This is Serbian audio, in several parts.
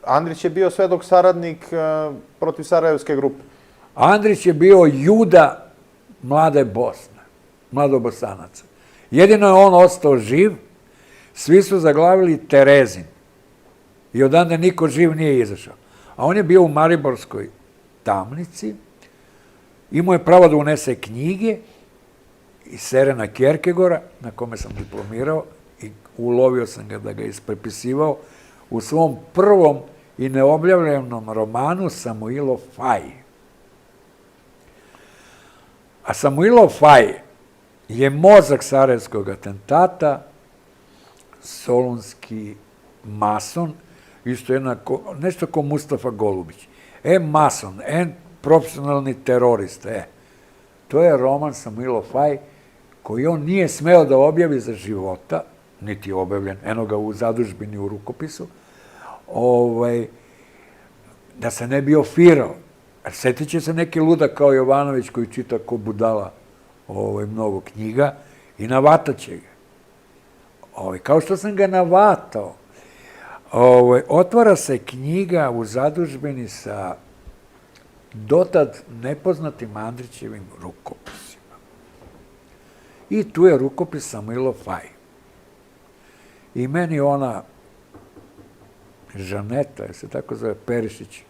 Andrić je bio svedok saradnik protiv Sarajevske grupe. Andrić je bio juda mlade Bosne, mladobosanaca. Jedino je on ostao živ, svi su zaglavili Terezin. I odande niko živ nije izašao. A on je bio u Mariborskoj tamnici, imao je pravo da unese knjige iz Serena Kjerkegora, na kome sam diplomirao, i ulovio sam ga da ga isprepisivao u svom prvom i neobjavljenom romanu Samuilo Faj. A Samuilo Faj je mozak sarajevskog atentata, solunski mason, isto nešto kao Mustafa Golubić. Mason, profesionalni terorista. To je roman Samuilo Faj, koji on nije smeo da objavi za života, niti je objavljen, eno ga u zadužbini u rukopisu, da se ne bi ofirao. Setit će se neki ludak kao Jovanović koji čita ko budala mnogo knjiga i navataće ga. Kao što sam ga navatao, otvara se knjiga u zadužbini sa dotad nepoznatim Andrićevim rukopisima. I tu je rukopis Samuilo Faj. I meni ona Žaneta, je se tako zove, Perišić,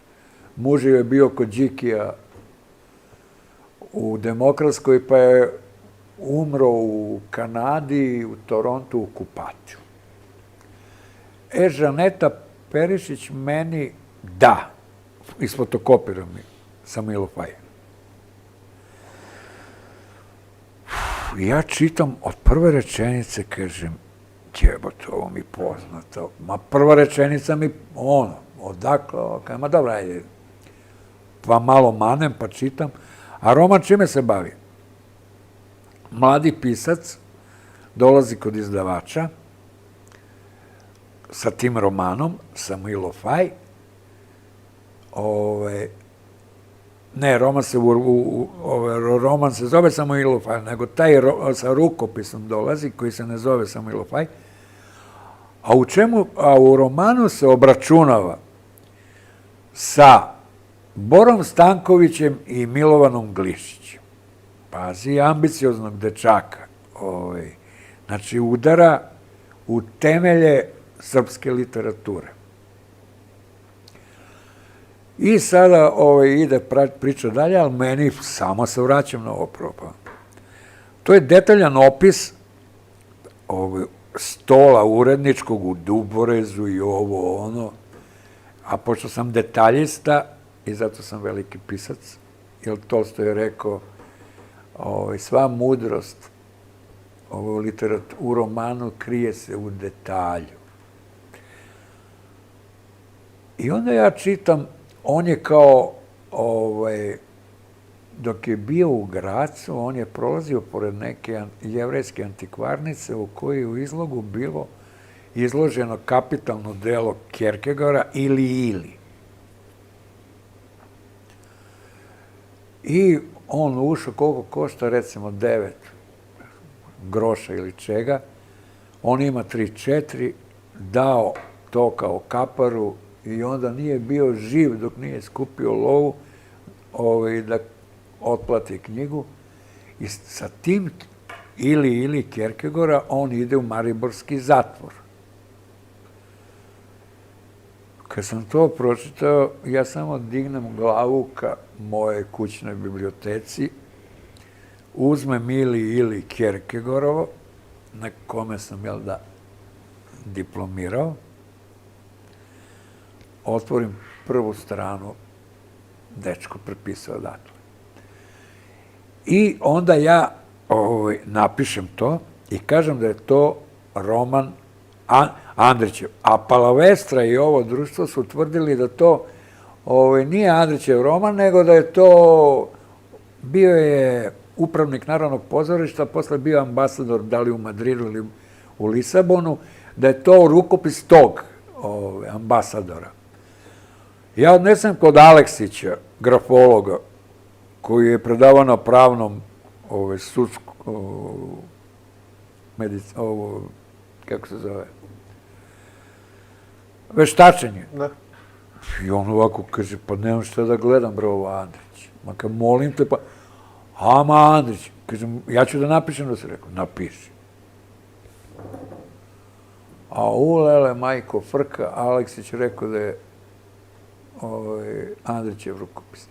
muž je bio kod Đikija u Demokratskoj, pa je umro u Kanadi, u Torontu, u Kupatiju. Žaneta Perišić meni da, isfotokopira mi Samuilo Faj. Ja čitam od prve rečenice, kažem, jebote, ovo mi poznato. Ma prva rečenica mi, odakle, ma dobra, ajde. Pa malo manem, pa čitam. A roman čime se bavi? Mladi pisac dolazi kod izdavača sa tim romanom, Samuilo Faj. Ne, roman se zove Samuilo Faj, nego taj sa rukopisom dolazi, koji se ne zove Samuilo Faj. A u romanu se obračunava sa Borom Stankovićem i Milovanom Glišićem. Pazi, ambicioznog dečaka. Znači, udara u temelje srpske literature. I sada ide priča dalje, ali meni samo se vraćam na ovo proba. To je detaljan opis stola uredničkog u Duborezu i ono. A pošto sam detaljista, i zato sam veliki pisac, jer Tolstoj je rekao, sva mudrost u romanu krije se u detalju. I onda ja čitam, on je kao, dok je bio u Gracu, on je prolazio pored neke jevrejske antikvarnice u kojoj je u izlogu bilo izloženo kapitalno delo Kjerkegora ili. I on ušao koliko košta, recimo 9 groša ili čega, on ima 3-4, dao to kao kaparu i onda nije bio živ dok nije skupio lovu da otplati knjigu. I sa tim ili Kjerkegora on ide u Mariborski zatvor. Kad sam to pročitao, ja samo dignem glavu ka moje kućnoj biblioteci, uzmem ili Kjerkegorovo, na kome sam, diplomirao, otvorim prvu stranu, dečko prepisao odatle. I onda ja napišem to i kažem da je to roman Andrićev. A Palavestra i ovo društvo su utvrdili da to nije Andrićev roman, nego da je to, bio je upravnik Narodnog pozorišta, posle bio ambasador, da li u Madridu ili u Lisabonu, da je to rukopis tog ambasadora. Ja odnesem kod Aleksića, grafologa, koji je predavao na pravnom kako se zove, veštačenje. I on ovako kaže, pa nemam šta da gledam, bro, ovo Andrić. Ma kad molim te, pa, ama Andrić, kažem, ja ću da napišem da se rekao, napiši. A ulele, majko, frka, Aleksić rekao da je Andrićev rukopis.